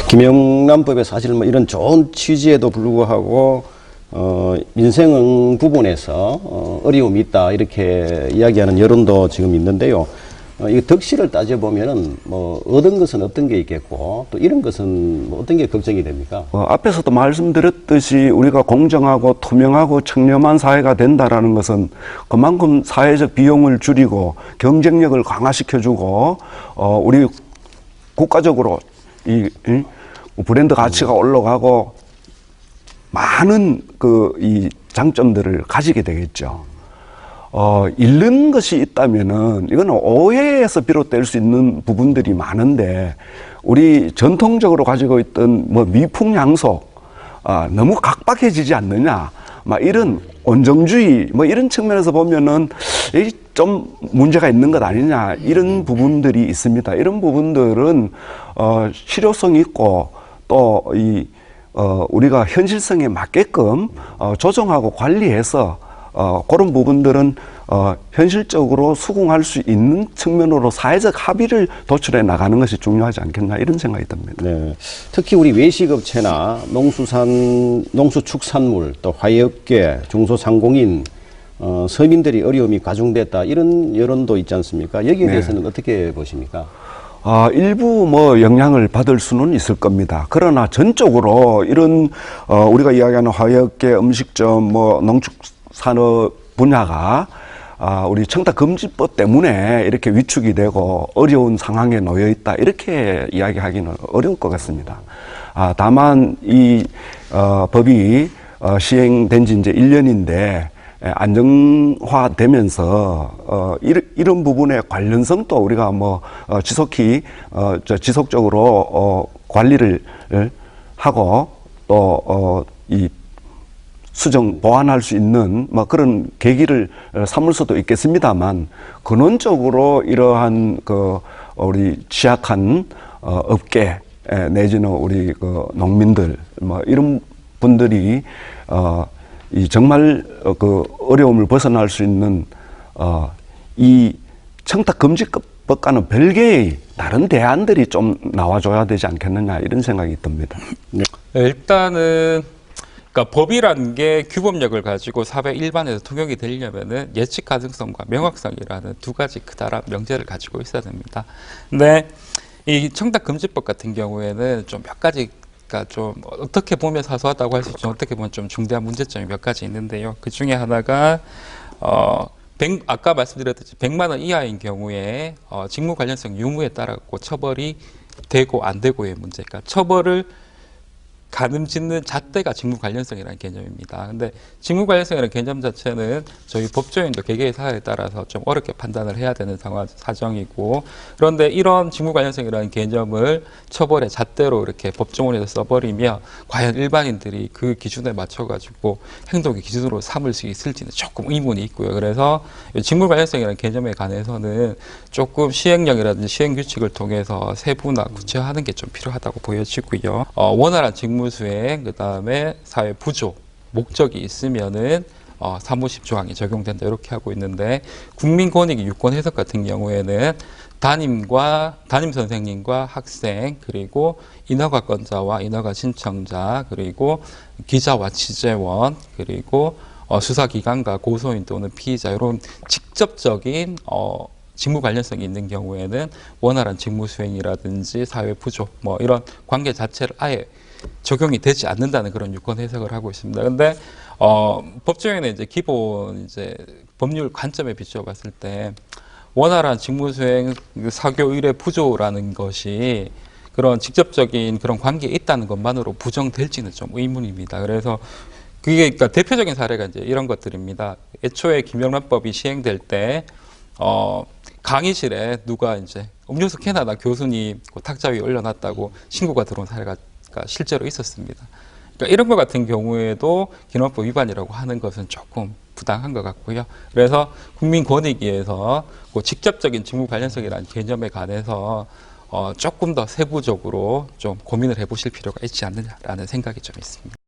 김영란법에 사실 뭐 이런 좋은 취지에도 불구하고 민생 부분에서 어려움이 있다 이렇게 이야기하는 여론도 지금 있는데요. 이 덕실을 따져보면은 뭐 얻은 것은 어떤 게 있겠고 또 이런 것은 뭐 어떤 게 걱정이 됩니까? 앞에서도 말씀드렸듯이 우리가 공정하고 투명하고 청렴한 사회가 된다라는 것은 그만큼 사회적 비용을 줄이고 경쟁력을 강화시켜주고 우리 국가적으로 이 브랜드 가치가 올라가고 많은 이 장점들을 가지게 되겠죠. 잃는 것이 있다면은 이거는 오해에서 비롯될 수 있는 부분들이 많은데 우리 전통적으로 가지고 있던 뭐 미풍양속 너무 각박해지지 않느냐 막 이런 온정주의 뭐 이런 측면에서 보면은 좀 문제가 있는 것 아니냐 이런 부분들이 있습니다. 이런 부분들은 실효성이 있고 또 우리가 현실성에 맞게끔 조정하고 관리해서 그런 부분들은 현실적으로 수긍할 수 있는 측면으로 사회적 합의를 도출해 나가는 것이 중요하지 않겠나 이런 생각이 듭니다. 네. 특히 우리 외식업체나 농수축산물 또 화훼업계 중소상공인 서민들이 어려움이 가중됐다 이런 여론도 있지 않습니까? 여기에 대해서는 어떻게 보십니까? 일부 뭐 영향을 받을 수는 있을 겁니다. 그러나 전적으로 이런 우리가 이야기하는 화훼업계, 음식점, 뭐 농축산업 분야가 우리 청탁금지법 때문에 이렇게 위축이 되고 어려운 상황에 놓여 있다 이렇게 이야기하기는 어려울 것 같습니다. 다만 이 법이 시행된 지 이제 1년인데 안정화되면서 이런 부분의 관련성도 우리가 뭐 지속적으로 관리를 하고 또 이 수정 보완할 수 있는 뭐 그런 계기를 삼을 수도 있겠습니다만 근원적으로 이러한 우리 취약한 업계 내지는 우리 농민들 뭐 이런 분들이 정말 어려움을 벗어날 수 있는 이 청탁금지법과는 별개의 다른 대안들이 좀 나와줘야 되지 않겠느냐 이런 생각이 듭니다. 네, 일단은 그러니까 법이라는 게 규범력을 가지고 사회 일반에서 통용이 되려면은 예측 가능성과 명확성이라는 두 가지 크다란 명제를 가지고 있어야 됩니다. 근데 이 청탁금지법 같은 경우에는 좀 몇 가지 그러니까 좀 어떻게 보면 사소하다고 할 수 있지만 어떻게 보면 좀 중대한 문제점이 몇 가지 있는데요. 그 중에 하나가 아까 말씀드렸듯이 100만 원 이하인 경우에 직무 관련성 유무에 따라 처벌이 되고 안 되고의 문제. 그러니까 처벌을 가늠짓는 잣대가 직무 관련성이라는 개념입니다. 근데 직무 관련성이라는 개념 자체는 저희 법조인도 개개의 사회에 따라서 좀 어렵게 판단을 해야 되는 사정이고, 그런데 이런 직무 관련성이라는 개념을 처벌의 잣대로 이렇게 법조문에서 써버리면 과연 일반인들이 그 기준에 맞춰가지고 행동의 기준으로 삼을 수 있을지는 조금 의문이 있고요. 그래서 직무 관련성이라는 개념에 관해서는 조금 시행령이라든지 시행규칙을 통해서 세분화 구체화하는 게 좀 필요하다고 보여지고요. 원활한 직무 수행, 그 다음에 사회 부조, 목적이 있으면은 사무십 조항이 적용된다 이렇게 하고 있는데, 국민권익위 유권 해석 같은 경우에는 담임 선생님과 학생, 그리고 인허가권자와 인허가 신청자, 그리고 기자와 취재원, 그리고 수사기관과 고소인 또는 피의자 이런 직접적인 직무 관련성이 있는 경우에는 원활한 직무 수행이라든지 사회 부조 뭐 이런 관계 자체를 아예 적용이 되지 않는다는 그런 유권 해석을 하고 있습니다. 근데 법조인의 이제 기본 법률 관점에 비추어 봤을 때 원활한 직무 수행 사교 의뢰 부조라는 것이 그런 직접적인 그런 관계에 있다는 것만으로 부정될지는 좀 의문입니다. 그래서 그게 그러니까 대표적인 사례가 이제 이런 것들입니다. 애초에 김영란법이 시행될 때 강의실에 누가 이제 음료수 캔하다 교수님 탁자 위에 올려놨다고 신고가 들어온 사례가 실제로 있었습니다. 그러니까 이런 것 같은 경우에도 기능법 위반이라고 하는 것은 조금 부당한 것 같고요. 그래서 국민권익위에서 직접적인 직무 관련성이라는 개념에 관해서 조금 더 세부적으로 좀 고민을 해보실 필요가 있지 않느냐라는 생각이 좀 있습니다.